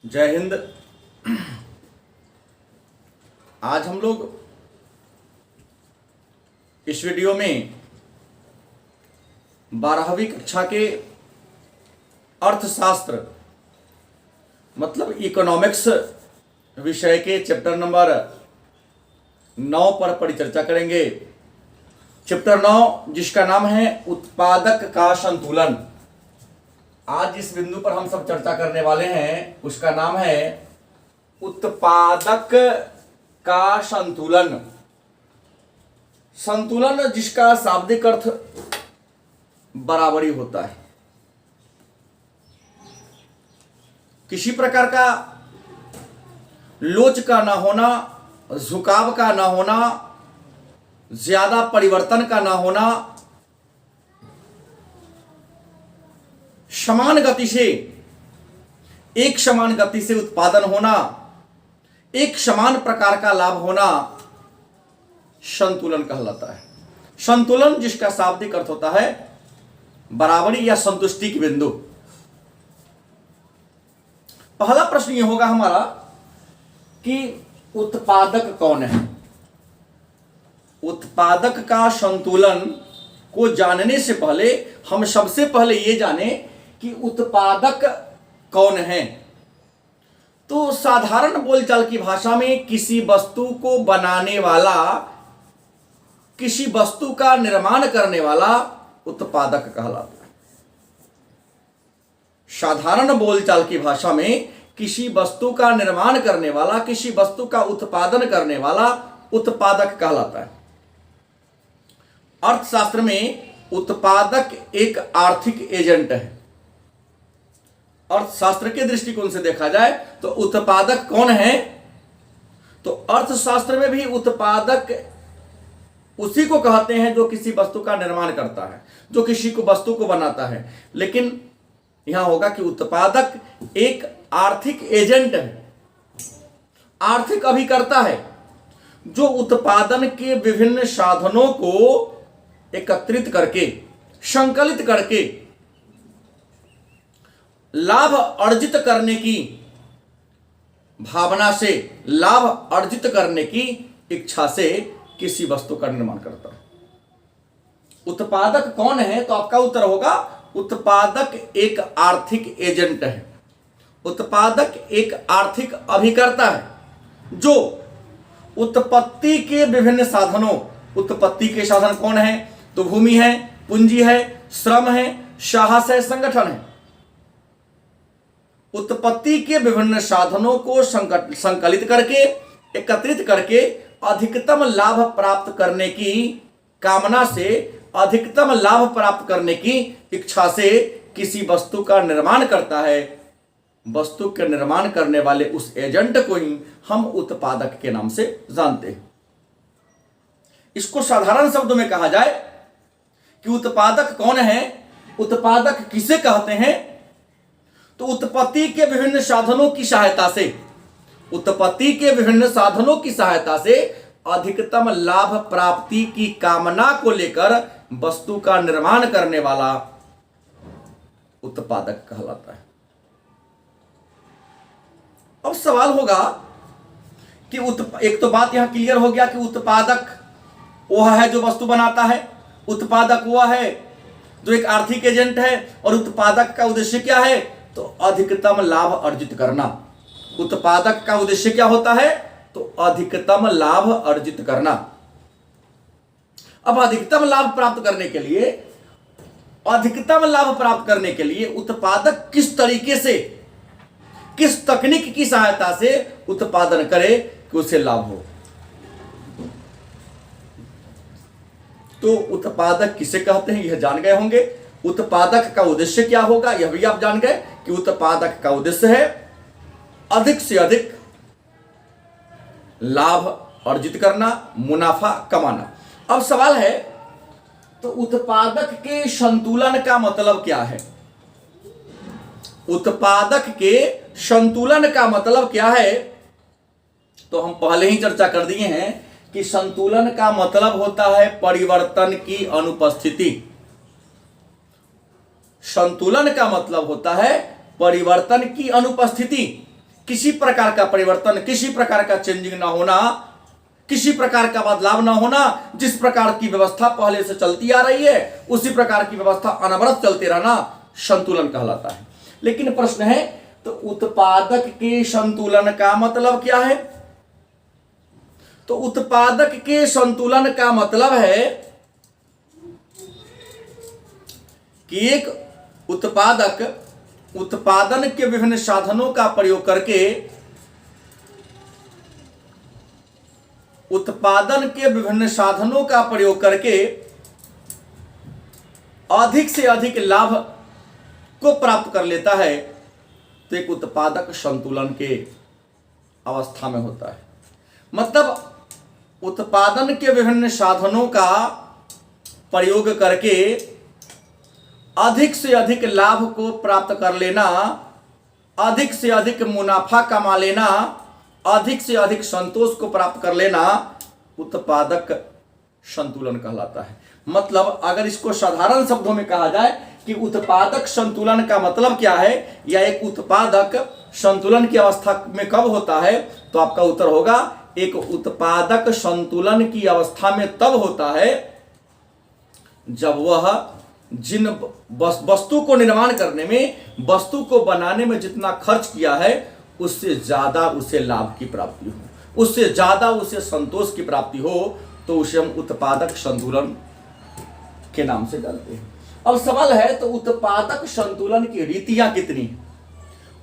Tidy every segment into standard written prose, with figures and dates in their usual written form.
जय हिंद। आज हम लोग इस वीडियो में 12वीं कक्षा के अर्थशास्त्र मतलब इकोनॉमिक्स विषय के चैप्टर नंबर 9 पर परिचर्चा करेंगे। चैप्टर 9 जिसका नाम है उत्पादक का संतुलन। आज जिस बिंदु पर हम सब चर्चा करने वाले हैं उसका नाम है उत्पादक का संतुलन। संतुलन जिसका शाब्दिक अर्थ बराबरी होता है। किसी प्रकार का लोच का ना होना, झुकाव का ना होना, ज्यादा परिवर्तन का ना होना, समान गति से एक समान गति से उत्पादन होना, एक समान प्रकार का लाभ होना संतुलन कहलाता है। संतुलन जिसका शाब्दिक अर्थ होता है बराबरी या संतुष्टि की बिंदु। पहला प्रश्न यह होगा हमारा कि उत्पादक कौन है। उत्पादक का संतुलन को जानने से पहले हम सबसे पहले यह जाने कि उत्पादक कौन है। तो साधारण बोलचाल की भाषा में किसी वस्तु को बनाने वाला, किसी वस्तु का निर्माण करने वाला उत्पादक कहलाता है। साधारण बोलचाल की भाषा में किसी वस्तु का निर्माण करने वाला, किसी वस्तु का उत्पादन करने वाला उत्पादक कहलाता है। अर्थशास्त्र में उत्पादक एक आर्थिक एजेंट है। अर्थशास्त्र के दृष्टिकोण से देखा जाए तो उत्पादक कौन है, तो अर्थशास्त्र में भी उत्पादक उसी को कहते हैं जो किसी वस्तु का निर्माण करता है, जो किसी को वस्तु को बनाता है। लेकिन यहां होगा कि उत्पादक एक आर्थिक एजेंट है, आर्थिक अभिकर्ता है, जो उत्पादन के विभिन्न साधनों को एकत्रित करके, संकलित करके लाभ अर्जित करने की भावना से, लाभ अर्जित करने की इच्छा से किसी वस्तु का निर्माण करता है। उत्पादक कौन है, तो आपका उत्तर होगा उत्पादक एक आर्थिक एजेंट है। उत्पादक एक आर्थिक अभिकर्ता है जो उत्पत्ति के विभिन्न साधनों, उत्पत्ति के साधन कौन है, तो भूमि है, पूंजी है, श्रम है, साहस है, संगठन है। उत्पत्ति के विभिन्न साधनों को संकलित करके, एकत्रित करके अधिकतम लाभ प्राप्त करने की कामना से, अधिकतम लाभ प्राप्त करने की इच्छा से किसी वस्तु का निर्माण करता है। वस्तु के निर्माण करने वाले उस एजेंट को ही हम उत्पादक के नाम से जानते हैं। इसको साधारण शब्दों में कहा जाए कि उत्पादक कौन है, उत्पादक किसे कहते हैं, तो उत्पत्ति के विभिन्न साधनों की सहायता से, उत्पत्ति के विभिन्न साधनों की सहायता से अधिकतम लाभ प्राप्ति की कामना को लेकर वस्तु का निर्माण करने वाला उत्पादक कहलाता है। अब सवाल होगा कि एक तो बात यहां क्लियर हो गया कि उत्पादक वह है जो वस्तु बनाता है, उत्पादक वह है जो एक आर्थिक एजेंट है, और उत्पादक का उद्देश्य क्या है, तो अधिकतम लाभ अर्जित करना। उत्पादक का उद्देश्य क्या होता है, तो अधिकतम लाभ अर्जित करना। अब अधिकतम लाभ प्राप्त करने के लिए, अधिकतम लाभ प्राप्त करने के लिए उत्पादक किस तरीके से, किस तकनीक की सहायता से उत्पादन करे कि उसे लाभ हो। तो उत्पादक किसे कहते हैं यह जान गए होंगे। उत्पादक का उद्देश्य क्या होगा यह भी आप जान गए कि उत्पादक का उद्देश्य है अधिक से अधिक लाभ अर्जित करना, मुनाफा कमाना। अब सवाल है तो उत्पादक के संतुलन का मतलब क्या है। उत्पादक के संतुलन का मतलब क्या है, तो हम पहले ही चर्चा कर दिए हैं कि संतुलन का मतलब होता है परिवर्तन की अनुपस्थिति। संतुलन का मतलब होता है परिवर्तन की अनुपस्थिति। किसी प्रकार का परिवर्तन, किसी प्रकार का चेंजिंग ना होना, किसी प्रकार का बदलाव ना होना, जिस प्रकार की व्यवस्था पहले से चलती आ रही है उसी प्रकार की व्यवस्था अनवरत चलते रहना संतुलन कहलाता है। लेकिन प्रश्न है, तो उत्पादक के संतुलन का मतलब क्या है? तो उत्पादक के संतुलन का मतलब है कि एक उत्पादक उत्पादन के विभिन्न साधनों का प्रयोग करके उत्पादन के विभिन्न साधनों का प्रयोग करके अधिक से अधिक लाभ को प्राप्त कर लेता है, तो एक उत्पादक संतुलन के अवस्था में होता है। मतलब उत्पादन के विभिन्न साधनों का प्रयोग करके अधिक से अधिक लाभ को प्राप्त कर लेना, अधिक से अधिक मुनाफा कमा लेना, अधिक से अधिक संतोष को प्राप्त कर लेना उत्पादक संतुलन कहलाता है। मतलब अगर इसको साधारण शब्दों में कहा जाए कि उत्पादक संतुलन का मतलब क्या है, या एक उत्पादक संतुलन की अवस्था में कब होता है, तो आपका उत्तर होगा एक उत्पादक संतुलन की अवस्था में तब होता है जब वह जिन वस्तु को निर्माण करने में, वस्तु को बनाने में जितना खर्च किया है उससे ज्यादा उसे लाभ की प्राप्ति हो, उससे ज्यादा उसे संतोष की प्राप्ति हो, तो उसे हम उत्पादक संतुलन के नाम से जानते हैं। अब सवाल है, तो उत्पादक संतुलन की रीतियां कितनी हैं?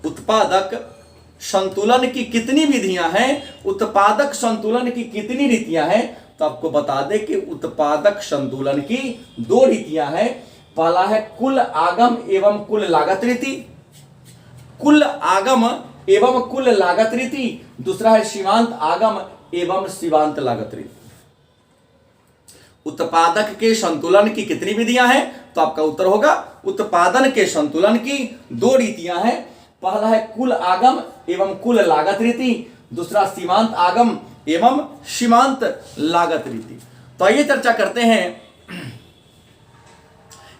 उत्पादक संतुलन की कितनी विधियां हैं? उत्पादक संतुलन की कितनी रीतियां हैं? तो आपको बता दें कि उत्पादक संतुलन की दो रीतियां हैं। पहला है कुल आगम एवं कुल लागत रीति, कुल आगम एवं कुल लागत रीति। दूसरा है सीमांत आगम एवं सीमांत लागत रीति। उत्पादक के संतुलन की कितनी विधियां हैं? तो आपका उत्तर होगा उत्पादन के संतुलन की दो रीतियां हैं। पहला है कुल आगम एवं कुल लागत रीति, दूसरा सीमांत आगम एवं सीमांत लागत रीति। तो आइए चर्चा करते हैं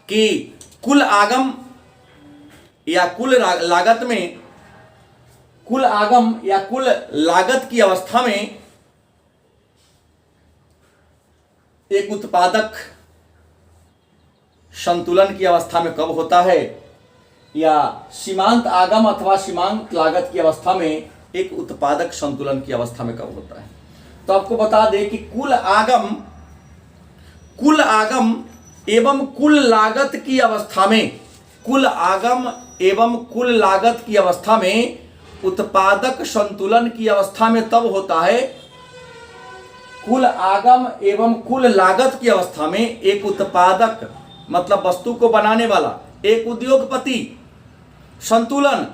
कि कुल आगम या कुल लागत में, कुल आगम या कुल लागत की अवस्था में एक उत्पादक संतुलन की अवस्था में कब होता है, या सीमांत आगम अथवा सीमांत लागत की अवस्था में एक उत्पादक संतुलन की अवस्था में कब होता है। तो आपको बता दें कि कुल आगम एवं कुल लागत की अवस्था में, कुल आगम एवं कुल लागत की अवस्था में उत्पादक संतुलन की अवस्था में तब होता है, कुल आगम एवं कुल लागत की अवस्था में एक उत्पादक मतलब वस्तु को बनाने वाला एक उद्योगपति संतुलन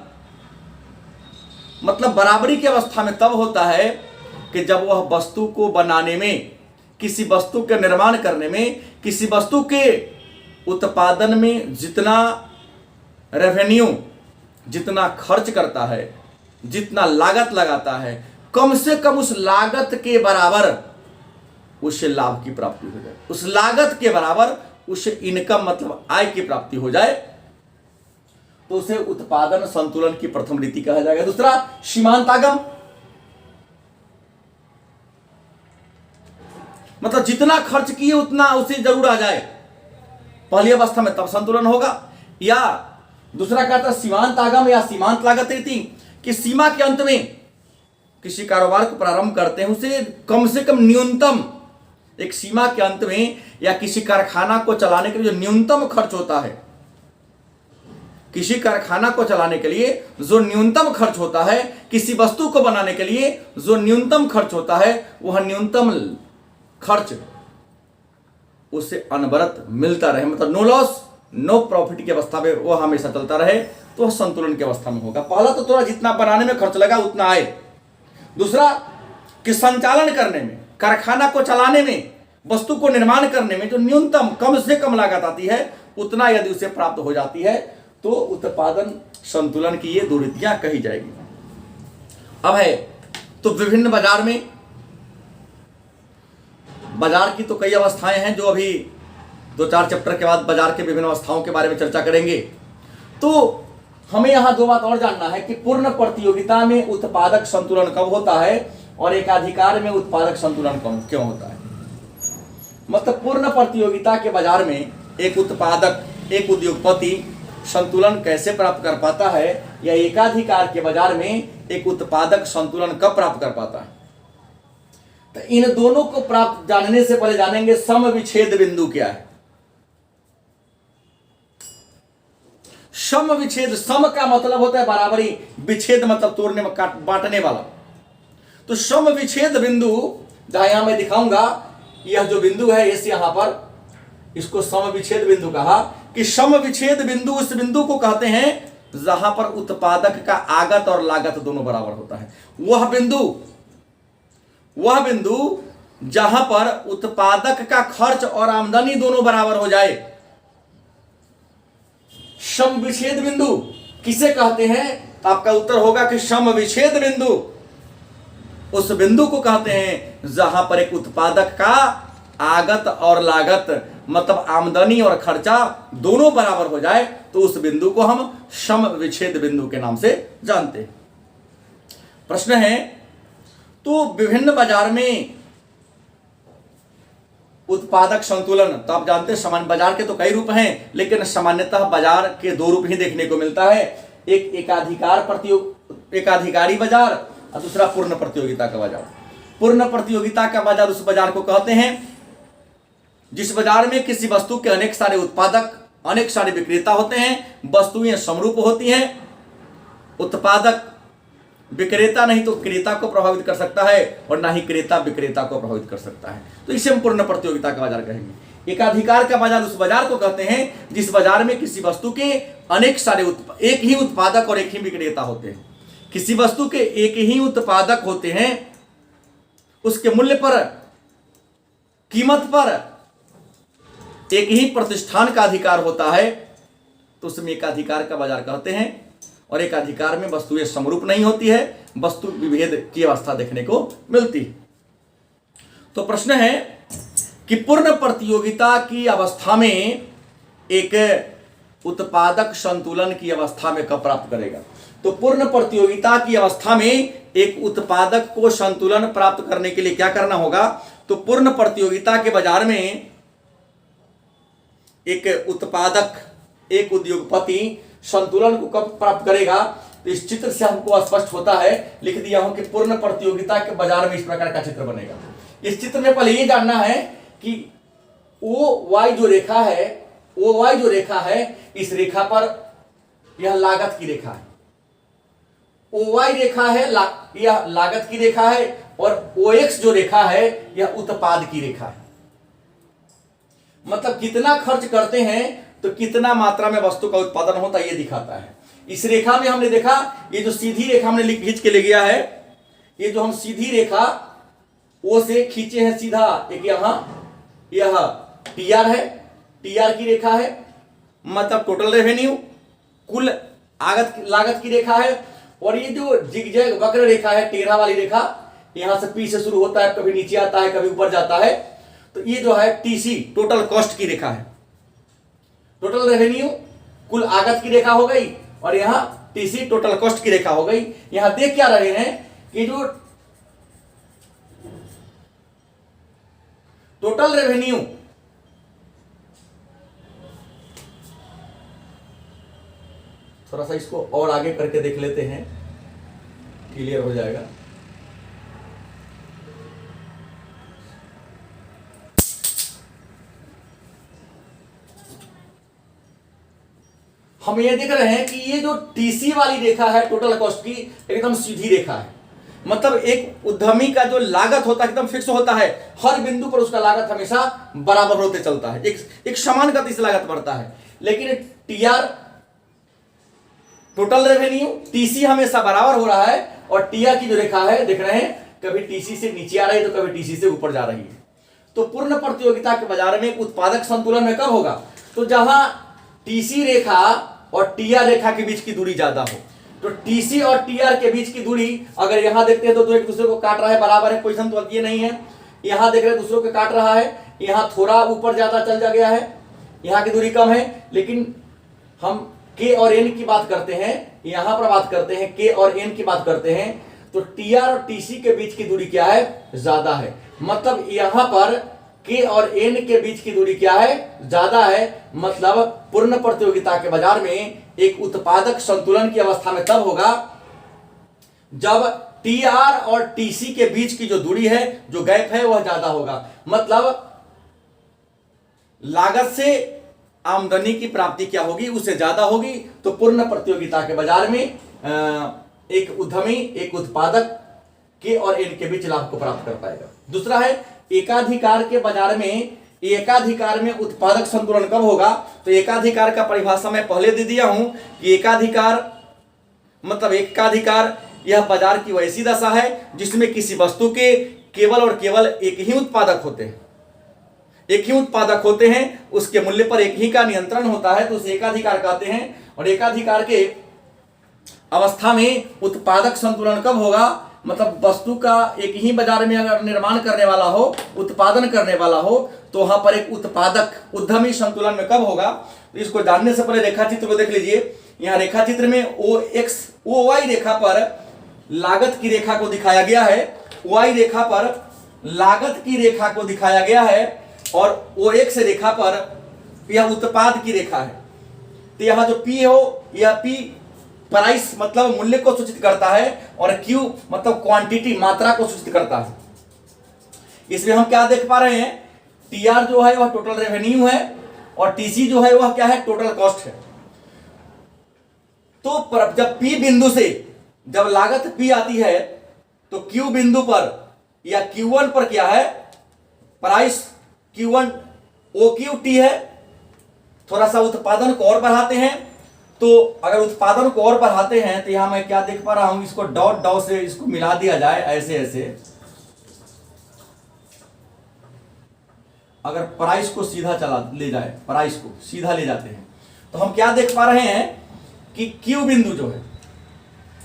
मतलब बराबरी की अवस्था में तब होता है कि जब वह वस्तु को बनाने में, किसी वस्तु के निर्माण करने में, किसी वस्तु के उत्पादन में जितना रेवेन्यू, जितना खर्च करता है, जितना लागत लगाता है, कम से कम उस लागत के बराबर उसे लाभ की प्राप्ति हो जाए, उस लागत के बराबर उसे इनकम मतलब आय की प्राप्ति हो जाए, तो उसे उत्पादन संतुलन की प्रथम रीति कहा जाएगा। दूसरा सीमांत आगम, मतलब जितना खर्च किए उतना उसे जरूर आ जाए, पहली अवस्था में तब संतुलन होगा। या दूसरा कहता है सीमांत आगम या सीमांत लागत रीति, कि सीमा के अंत में किसी कारोबार को प्रारंभ करते हैं, उसे कम से कम न्यूनतम एक सीमा के अंत में, या किसी कारखाना को चलाने के लिए जो न्यूनतम खर्च होता है, किसी कारखाना को चलाने के लिए जो न्यूनतम खर्च होता है, किसी वस्तु को बनाने के लिए जो न्यूनतम खर्च होता है, वह न्यूनतम खर्च उसे अनवरत मिलता रहे, मतलब नो लॉस नो प्रॉफिट की अवस्था में वह हमेशा चलता रहे, तो वह संतुलन की अवस्था में होगा। पहला तो थोड़ा जितना बनाने में खर्च लगा उतना आए, दूसरा कि संचालन करने में, कारखाना को चलाने में, वस्तु को निर्माण करने में जो न्यूनतम कम से कम लागत आती है उतना यदि उसे प्राप्त हो जाती है, तो उत्पादन संतुलन की ये दो रीतियां कही जाएगी। अब है तो विभिन्न बाजार में, बाजार की तो कई अवस्थाएं हैं जो अभी 2-4 चैप्टर के बाद बाजार के विभिन्न अवस्थाओं के बारे में चर्चा करेंगे। तो हमें यहाँ दो बात और जानना है कि पूर्ण प्रतियोगिता में उत्पादक संतुलन कब होता है और एकाधिकार में उत्पादक संतुलन कब क्यों होता है। मतलब पूर्ण प्रतियोगिता के बाजार में एक उत्पादक, एक उद्योगपति संतुलन कैसे प्राप्त कर पाता है या एकाधिकार के बाजार में एक उत्पादक संतुलन कब प्राप्त कर पाता है। तो इन दोनों को प्राप्त जानने से पहले जानेंगे सम विच्छेद बिंदु क्या है। सम विच्छेद, सम का मतलब होता है बराबरी, विच्छेद मतलब तोड़ने में, बांटने वाला। तो सम विच्छेद बिंदु जहां यहां मैं दिखाऊंगा, यह जो बिंदु है इस यहां पर, इसको सम विच्छेद बिंदु कहा कि सम विच्छेद बिंदु उस बिंदु को कहते हैं जहां पर उत्पादक का आगत और लागत दोनों बराबर होता है। वह बिंदु जहां पर उत्पादक का खर्च और आमदनी दोनों बराबर हो जाए, सम विच्छेद बिंदु किसे कहते हैं। आपका उत्तर होगा कि सम विच्छेद बिंदु उस बिंदु को कहते हैं जहां पर एक उत्पादक का आगत और लागत मतलब आमदनी और खर्चा दोनों बराबर हो जाए, तो उस बिंदु को हम सम विच्छेद बिंदु के नाम से जानते हैं। प्रश्न है, तो विभिन्न बाजार में उत्पादक संतुलन, तो आप जानते हैं सामान्य बाजार के तो कई रूप हैं, लेकिन सामान्यतः बाजार के दो रूप ही देखने को मिलता है। एक एकाधिकारी बाजार और दूसरा पूर्ण प्रतियोगिता का बाजार। पूर्ण प्रतियोगिता का बाजार उस बाजार को कहते हैं जिस बाजार में किसी वस्तु के अनेक सारे उत्पादक, अनेक सारे विक्रेता होते हैं, वस्तुएं समरूप होती हैं। उत्पादक विक्रेता नहीं तो क्रेता को प्रभावित कर सकता है और ना ही क्रेता विक्रेता को प्रभावित कर सकता है, तो इसे हम पूर्ण प्रतियोगिता का बाजार कहेंगे। एकाधिकार का बाजार उस बाजार को कहते हैं जिस बाजार में किसी वस्तु के अनेक सारे एक ही उत्पादक और एक ही विक्रेता होते हैं। किसी वस्तु के एक ही उत्पादक होते हैं, उसके मूल्य पर, कीमत पर एक ही प्रतिष्ठान का अधिकार होता है, तो उसमें एकाधिकार का बाजार कहते हैं। और एकाधिकार में वस्तुएं समरूप नहीं होती है, वस्तु विभेद की अवस्था देखने को मिलती है। तो प्रश्न है कि पूर्ण प्रतियोगिता की अवस्था में एक उत्पादक संतुलन की अवस्था में कब प्राप्त करेगा। तो पूर्ण प्रतियोगिता की अवस्था में एक उत्पादक को संतुलन प्राप्त करने के लिए क्या करना होगा। तो पूर्ण प्रतियोगिता के बाजार में एक उत्पादक, एक उद्योगपति संतुलन को कब प्राप्त करेगा। तो इस चित्र से हमको स्पष्ट होता है, लिख दिया हूं कि पूर्ण प्रतियोगिता के बाजार में इस प्रकार का चित्र बनेगा। इस चित्र में पहले ये जानना है कि OY जो रेखा है, OY जो रेखा है, इस रेखा पर यह लागत की रेखा है। OY रेखा है यह लागत की रेखा है और OX जो रेखा है यह उत्पाद की रेखा है। मतलब कितना खर्च करते हैं तो कितना मात्रा में वस्तु का उत्पादन होता है ये दिखाता है। इस रेखा में हमने देखा, ये जो सीधी रेखा हमने खींच के ले गया है, ये जो हम सीधी रेखा ओ से खींचे हैं सीधा, एक यहां यह TR है, TR की रेखा है, मतलब टोटल रेवेन्यू, कुल लागत की रेखा है। और ये जो जिगजैग वक्र रेखा है, टेढ़ा वाली रेखा, यहां से P से शुरू होता है, कभी नीचे आता है, कभी ऊपर जाता है, तो ये जो है TC टोटल कॉस्ट की रेखा है। टोटल रेवेन्यू कुल आगत की रेखा हो गई और यहां TC टोटल कॉस्ट की रेखा हो गई। यहां देख क्या रहे हैं कि जो टोटल रेवेन्यू थोड़ा सा इसको और आगे करके देख लेते हैं, क्लियर हो जाएगा। हम ये देख रहे हैं कि ये जो TC वाली रेखा है टोटल कॉस्ट की, एकदम सीधी रेखा है। मतलब एक उद्यमी का जो लागत होता है एकदम फिक्स होता है, हर बिंदु पर उसका लागत हमेशा बराबर होते चलता है, एक समान गति से लागत बढ़ता है। लेकिन TR टोटल रेवेन्यू, TC हमेशा बराबर हो रहा है और TR की जो रेखा है देख रहे हैं, कभी TC से नीचे आ रही है तो कभी TC से ऊपर जा रही है। तो पूर्ण प्रतियोगिता के बाजार में उत्पादक संतुलन में कब होगा। तो जहां TC रेखा और TR रेखा के बीच की दूरी ज्यादा हो। तो TC और TR के बीच की दूरी अगर यहां देखते हैं तो एक दूसरे को काट रहा है, बराबर है, कोई संतुलन ये नहीं है। यहां देख रहे हैं दूसरों को काट रहा है, यहां थोड़ा ऊपर ज्यादा चल जा गया है, यहां की दूरी कम है। लेकिन हम के और एन की बात करते हैं, यहां पर बात करते हैं के और एन की बात करते हैं, तो टीआर और टीसी के बीच की दूरी क्या है, ज्यादा है। मतलब यहां पर के और एन के बीच की दूरी क्या है, ज्यादा है। मतलब पूर्ण प्रतियोगिता के बाजार में एक उत्पादक संतुलन की अवस्था में तब होगा जब टीआर और टीसी के बीच की जो दूरी है, जो गैप है, वह ज्यादा होगा। मतलब लागत से आमदनी की प्राप्ति क्या होगी, उससे ज्यादा होगी। तो पूर्ण प्रतियोगिता के बाजार में एक उद्यमी, एक उत्पादक के और एन के बीच लाभ को प्राप्त कर पाएगा। दूसरा है एकाधिकार के बाजार में, एकाधिकार में उत्पादक संतुलन कब होगा। तो एकाधिकार का परिभाषा मैं पहले दे दिया हूं कि एकाधिकार मतलब एकाधिकार यह बाजार की वैसी दशा है जिसमें किसी वस्तु के केवल और केवल एक ही उत्पादक होते हैं, एक ही उत्पादक होते हैं, उसके मूल्य पर एक ही का नियंत्रण होता है, तो उसे एकाधिकार कहते हैं। और एकाधिकार के अवस्था में उत्पादक संतुलन कब होगा, मतलब वस्तु का एक ही बाजार में अगर निर्माण करने वाला हो, उत्पादन करने वाला हो, तो वहां पर एक उत्पादक उद्यमी संतुलन में कब होगा। तो इसको जानने से पहले रेखा चित्र को देख लीजिए। यहाँ रेखा चित्र में ओ वाई रेखा पर लागत की रेखा को दिखाया गया है, वाई रेखा पर लागत की रेखा को दिखाया गया है, और ओ एक्स रेखा पर यह उत्पाद की रेखा है। तो यहां जो पी हो, यह पी प्राइस मतलब मूल्य को सूचित करता है, और क्यू मतलब क्वांटिटी, मात्रा को सूचित करता है। इसमें हम क्या देख पा रहे हैं, टीआर जो है वह टोटल रेवेन्यू है, और टीसी जो है वह क्या है, टोटल कॉस्ट है। तो जब पी बिंदु से जब लागत पी आती है, तो क्यू बिंदु पर या Q1 पर क्या है, प्राइस Q1 OQT है। थोड़ा सा उत्पादन को और बढ़ाते हैं, तो अगर उत्पादन को और बढ़ाते हैं तो यहां मैं क्या देख पा रहा हूं, इसको डॉट डॉट से इसको मिला दिया जाए, ऐसे ऐसे। अगर प्राइस को सीधा चला ले जाए, प्राइस को सीधा ले जाते हैं, तो हम क्या देख पा रहे हैं कि Q बिंदु जो है,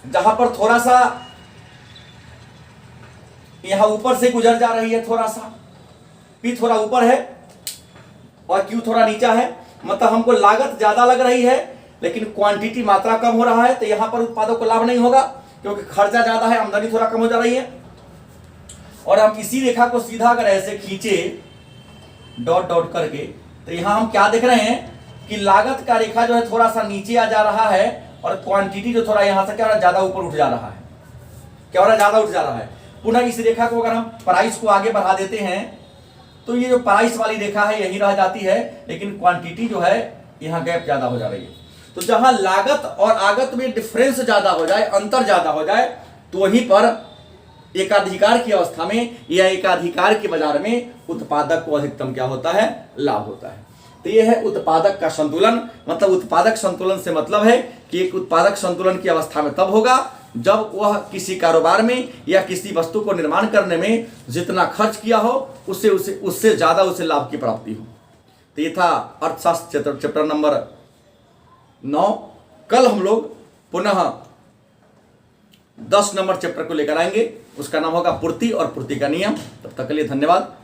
जहां पर थोड़ा सा यहां ऊपर से गुजर जा रही है, थोड़ा सा P थोड़ा ऊपर है और Q थोड़ा नीचा है। मतलब हमको लागत ज्यादा लग रही है लेकिन क्वांटिटी, मात्रा कम हो रहा है, तो यहां पर उत्पादक को लाभ नहीं होगा क्योंकि खर्चा ज्यादा है, आमदनी थोड़ा कम हो जा रही है। और हम इसी रेखा को सीधा अगर ऐसे खींचे डॉट डॉट करके, तो यहां हम क्या देख रहे हैं कि लागत का रेखा जो है थोड़ा सा नीचे आ जा रहा है, और क्वांटिटी जो थोड़ा यहां से क्या हो रहा है, ज्यादा ऊपर उठ जा रहा है। क्या हो रहा है, ज्यादा उठ जा रहा है। पुनः इस रेखा को अगर हम प्राइस को आगे बढ़ा देते हैं, तो ये जो प्राइस वाली रेखा है यही रह जाती है, लेकिन क्वांटिटी जो है यहां गैप ज्यादा हो जा रही है। तो जहां लागत और आगत में डिफरेंस ज्यादा हो जाए, अंतर ज्यादा हो जाए, तो वहीं पर एकाधिकार की अवस्था में या एकाधिकार के बाजार में उत्पादक को अधिकतम क्या होता है, लाभ होता है। तो यह है उत्पादक का संतुलन। मतलब उत्पादक संतुलन से मतलब है कि एक उत्पादक संतुलन की अवस्था में तब होगा जब वह किसी कारोबार में या किसी वस्तु को निर्माण करने में जितना खर्च किया हो उससे ज्यादा उसे लाभ की प्राप्ति हो। तो ये था अर्थशास्त्र चैप्टर नंबर 9। कल हम लोग पुनः 10 नंबर चैप्टर को लेकर आएंगे, उसका नाम होगा पूर्ति और पूर्ति का नियम। तब तक के लिए धन्यवाद।